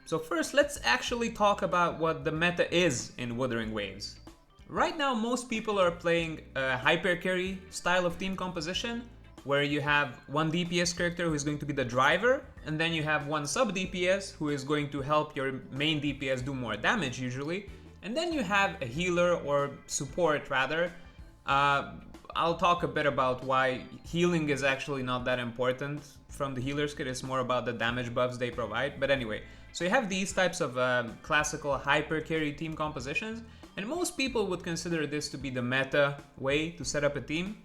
So first, let's actually talk about what the meta is in Wuthering Waves. Right now, most people are playing a hyper carry style of team composition, where you have one DPS character who is going to be the driver, and then you have one sub DPS who is going to help your main DPS do more damage usually, and then you have a healer or support rather. I'll talk a bit about why healing is actually not that important from the healer's kit. It's more about the damage buffs they provide. But anyway, so you have these types of classical hyper carry team compositions, and most people would consider this to be the meta way to set up a team.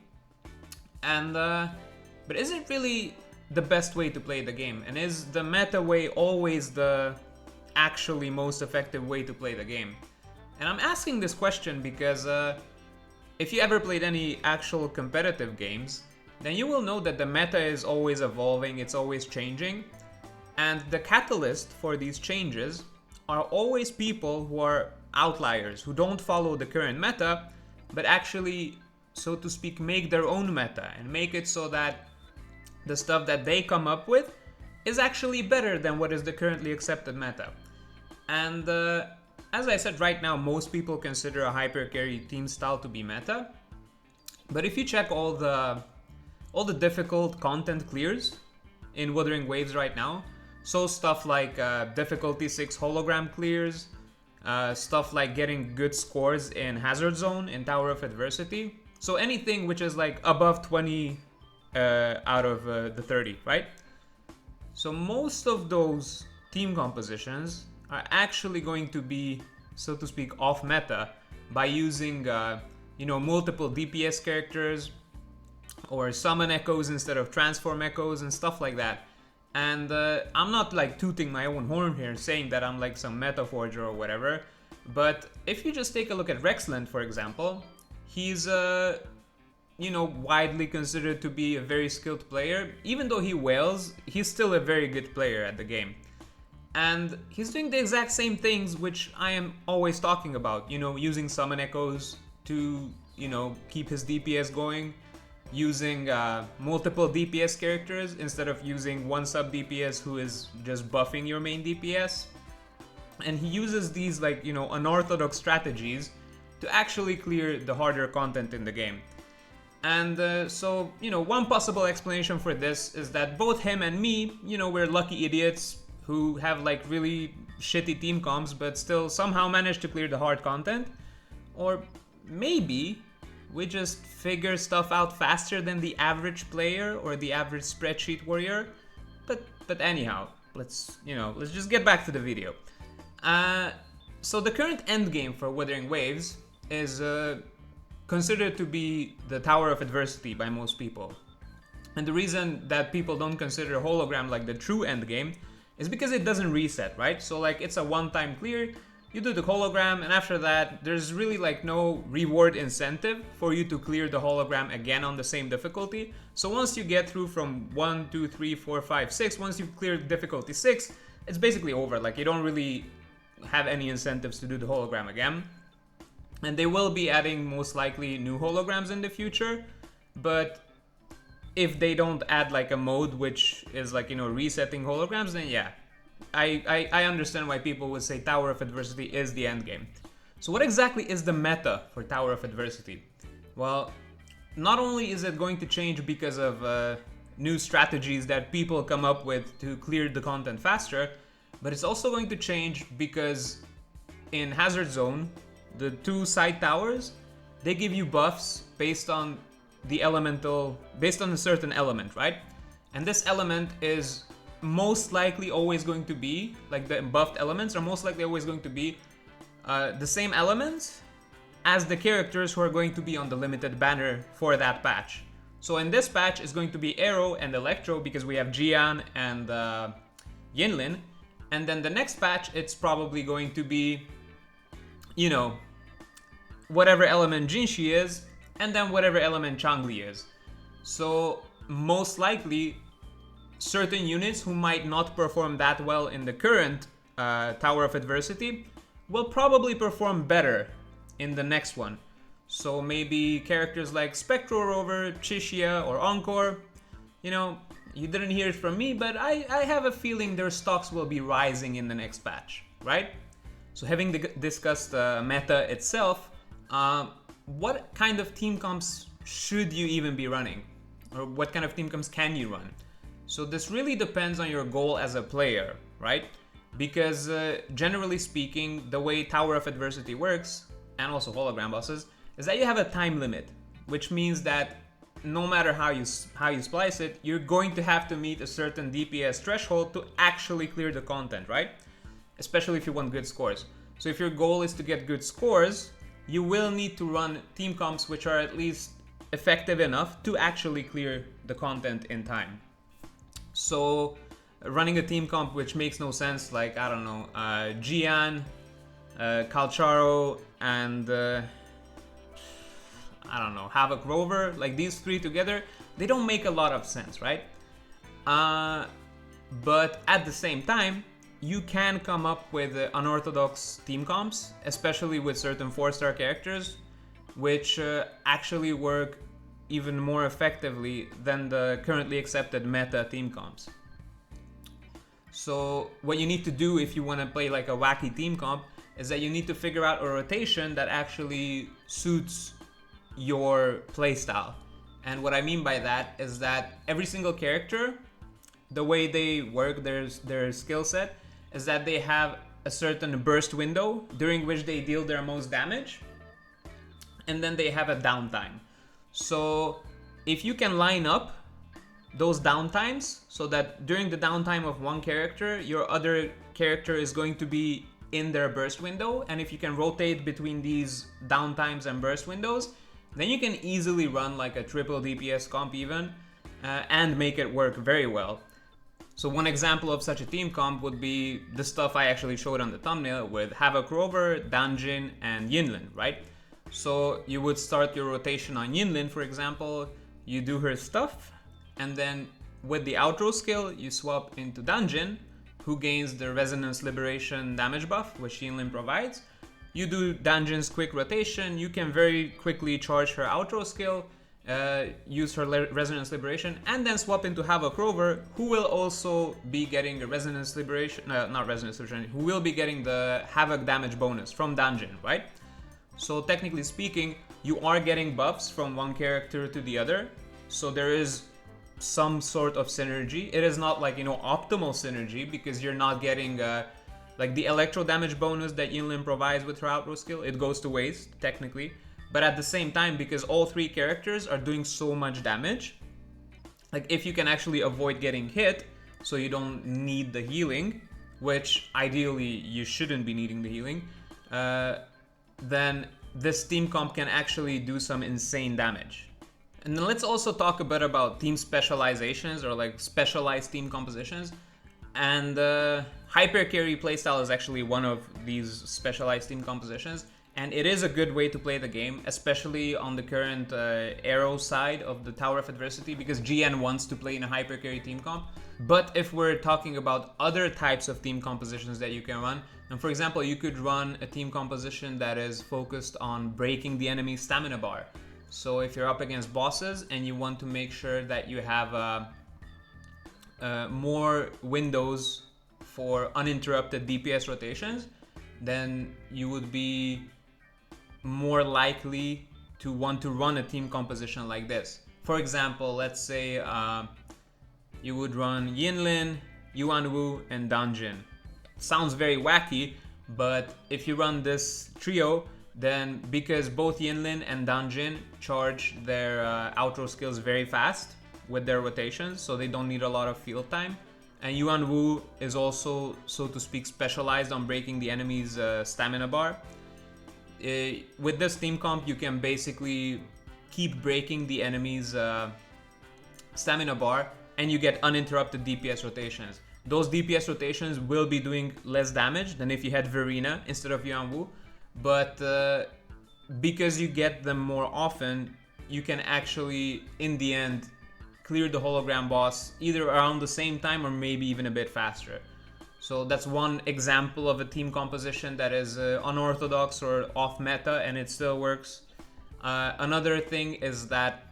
And but is it really the best way to play the game? And is the meta way always the actually most effective way to play the game? And I'm asking this question because if you ever played any actual competitive games, then you will know that the meta is always evolving, it's always changing. And the catalyst for these changes are always people who are outliers, who don't follow the current meta, but actually, so to speak, make their own meta and make it so that the stuff that they come up with is actually better than what is the currently accepted meta. And as I said, right now, most people consider a hyper carry team style to be meta. But if you check all the difficult content clears in Wuthering Waves right now, so stuff like difficulty 6 hologram clears, stuff like getting good scores in Hazard Zone, in Tower of Adversity. So anything which is like above 20 out of the 30, right? So most of those team compositions are actually going to be, so to speak, off meta by using multiple DPS characters or summon echoes instead of transform echoes and stuff like that. And I'm not like tooting my own horn here saying that I'm like some meta forger or whatever, but if you just take a look at Rexland, for example, he's widely considered to be a very skilled player. Even though he wails, he's still a very good player at the game. And he's doing the exact same things which I am always talking about, using summon echoes to, keep his DPS going, using multiple DPS characters instead of using one sub DPS who is just buffing your main DPS. And he uses these unorthodox strategies to actually clear the harder content in the game. And so, one possible explanation for this is that both him and me, we're lucky idiots who have like really shitty team comps but still somehow manage to clear the hard content. Or maybe we just figure stuff out faster than the average player or the average spreadsheet warrior. But anyhow, let's just get back to the video. So the current endgame for Wuthering Waves is considered to be the Tower of Adversity by most people. And the reason that people don't consider hologram like the true endgame is because it doesn't reset, right? So like it's a one-time clear, you do the hologram, and after that there's really like no reward incentive for you to clear the hologram again on the same difficulty. So once you get through from 1, 2, 3, 4, 5, 6, once you've cleared difficulty 6, it's basically over. Like you don't really have any incentives to do the hologram again. And they will be adding most likely new holograms in the future, but if they don't add like a mode which is like resetting holograms, then yeah, I understand why people would say Tower of Adversity is the end game. So what exactly is the meta for Tower of Adversity? Well, not only is it going to change because of new strategies that people come up with to clear the content faster, but it's also going to change because in Hazard Zone, the 2 side towers, they give you buffs based on a certain element, right? And this element is most likely always going to be, like the buffed elements are most likely always going to be the same elements as the characters who are going to be on the limited banner for that patch. So in this patch it's going to be Arrow and Electro because we have Jian and Yinlin. And then the next patch it's probably going to be, whatever element Jinshi is, and then whatever element Changli is. So most likely, certain units who might not perform that well in the current Tower of Adversity will probably perform better in the next one. So maybe characters like Spectro Rover, Chishia, or Encore, You didn't hear it from me, but I have a feeling their stocks will be rising in the next patch, right? So having discussed meta itself, what kind of team comps should you even be running? Or what kind of team comps can you run? So this really depends on your goal as a player, right? Because generally speaking, the way Tower of Adversity works, and also hologram bosses, is that you have a time limit, which means that no matter how you splice it, you're going to have to meet a certain DPS threshold to actually clear the content, right? Especially if you want good scores. So if your goal is to get good scores, you will need to run team comps which are at least effective enough to actually clear the content in time. So running a team comp which makes no sense, like, I don't know, Gian, Calcharo, and I don't know, Havoc Rover, like these three together, they don't make a lot of sense, right? But at the same time, you can come up with unorthodox team comps, especially with certain 4-star characters, which actually work even more effectively than the currently accepted meta team comps. So what you need to do if you want to play like a wacky team comp is that you need to figure out a rotation that actually suits your playstyle. And what I mean by that is that every single character, the way they work their skill set is that they have a certain burst window during which they deal their most damage, and then they have a downtime. So if you can line up those downtimes so that during the downtime of one character, your other character is going to be in their burst window, and if you can rotate between these downtimes and burst windows, then you can easily run like a triple DPS comp even, and make it work very well. So one example of such a team comp would be the stuff I actually showed on the thumbnail with Havoc Rover, Danjin, and Yinlin, right? So you would start your rotation on Yinlin, for example, you do her stuff, and then with the outro skill, you swap into Danjin, who gains the Resonance Liberation damage buff, which Yinlin provides. You do Danjin's quick rotation, you can very quickly charge her outro skill, use her Resonance Liberation, and then swap into Havoc Rover, who will also be getting a Resonance Liberation, not Resonance Liberation, who will be getting the Havoc damage bonus from Danjin, right? So technically speaking, you are getting buffs from one character to the other, so there is some sort of synergy. It is not like, optimal synergy, because you're not getting like the electro damage bonus that Yinlin provides with her outro skill, it goes to waste, technically. But at the same time, because all three characters are doing so much damage, like if you can actually avoid getting hit, so you don't need the healing, which ideally you shouldn't be needing the healing, then this team comp can actually do some insane damage. And then let's also talk a bit about team specializations, or like specialized team compositions. And Hyper Carry playstyle is actually one of these specialized team compositions, and it is a good way to play the game, especially on the current Arrow side of the Tower of Adversity, because GN wants to play in a Hyper Carry team comp. But if we're talking about other types of team compositions that you can run, and for example, you could run a team composition that is focused on breaking the enemy's stamina bar. So if you're up against bosses and you want to make sure that you have more windows for uninterrupted DPS rotations, then you would be more likely to want to run a team composition like this. For example, let's say you would run Yinlin, Yuanwu, and Danjin. Sounds very wacky, but if you run this trio, then because both Yinlin and Danjin charge their outro skills very fast with their rotations, so they don't need a lot of field time, and Yuanwu is also, so to speak, specialized on breaking the enemy's stamina bar. With this team comp, you can basically keep breaking the enemy's stamina bar, and you get uninterrupted DPS rotations. Those DPS rotations will be doing less damage than if you had Verena instead of Yuanwu, but because you get them more often, you can actually, in the end, clear the hologram boss either around the same time or maybe even a bit faster. So that's one example of a team composition that is unorthodox or off meta, and it still works. Another thing is that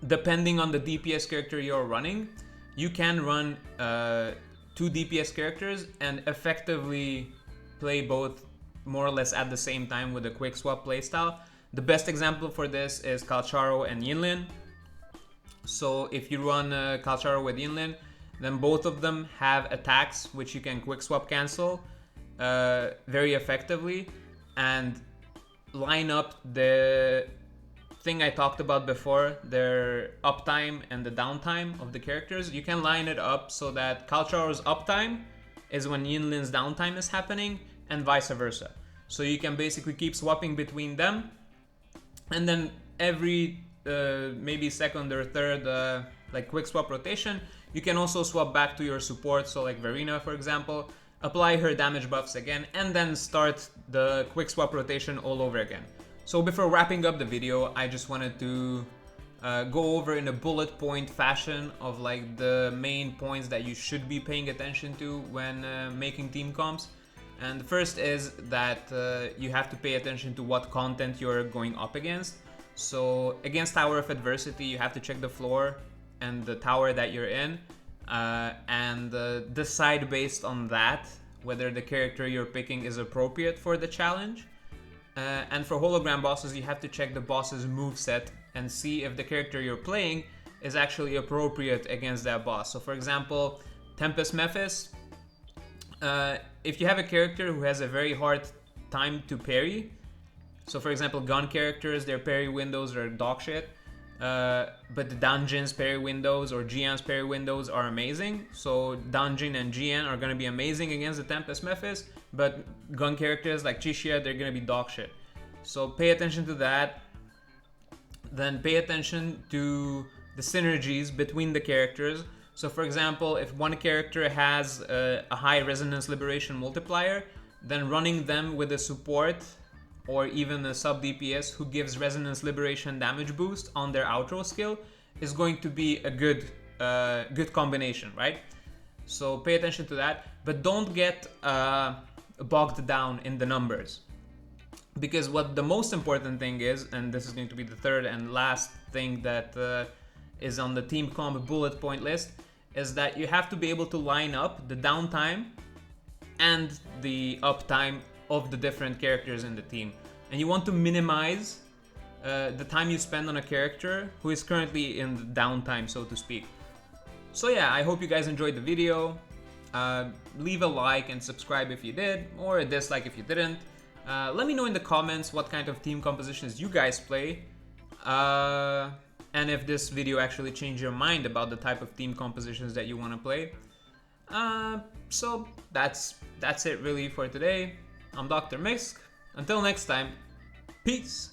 depending on the DPS character you're running, you can run 2 DPS characters and effectively play both more or less at the same time with a quick swap playstyle. The best example for this is Calcharo and Yinlin. So if you run Calcharo with Yinlin, then both of them have attacks which you can quick swap cancel very effectively, and line up the thing I talked about before, their uptime and the downtime of the characters. You can line it up so that Calcharo's uptime is when Yinlin's downtime is happening, and vice versa. So you can basically keep swapping between them, and then every maybe second or third like quick swap rotation, you can also swap back to your support. So like Verena, for example, apply her damage buffs again, and then start the quick swap rotation all over again. So before wrapping up the video, I just wanted to go over in a bullet point fashion of like the main points that you should be paying attention to when making team comps. And the first is that you have to pay attention to what content you're going up against. So against Tower of Adversity, you have to check the floor and the tower that you're in, and decide based on that whether the character you're picking is appropriate for the challenge. And for hologram bosses, you have to check the boss's moveset and see if the character you're playing is actually appropriate against that boss. So for example, Tempest Mephis, if you have a character who has a very hard time to parry, so for example, gun characters, their parry windows are dog shit, but the Dungeon's parry windows or Jian's parry windows are amazing. So Dungeon and Jian are going to be amazing against the Tempest Mephis, but gun characters like Chixia, they're going to be dog shit. So pay attention to that. Then pay attention to the synergies between the characters. So for example, if one character has a high resonance liberation multiplier, then running them with a support or even a sub DPS who gives resonance liberation damage boost on their outro skill is going to be a good combination, right? So pay attention to that, but don't get bogged down in the numbers, because what the most important thing is, and this is going to be the third and last thing that is on the team comp bullet point list, is that you have to be able to line up the downtime and the uptime of the different characters in the team. And you want to minimize the time you spend on a character who is currently in the downtime, so to speak. So yeah, I hope you guys enjoyed the video. Leave a like and subscribe if you did, or a dislike if you didn't. Let me know in the comments what kind of team compositions you guys play, and if this video actually changed your mind about the type of team compositions that you want to play. So that's it really for today. I'm Dr. Misk. Until next time, peace!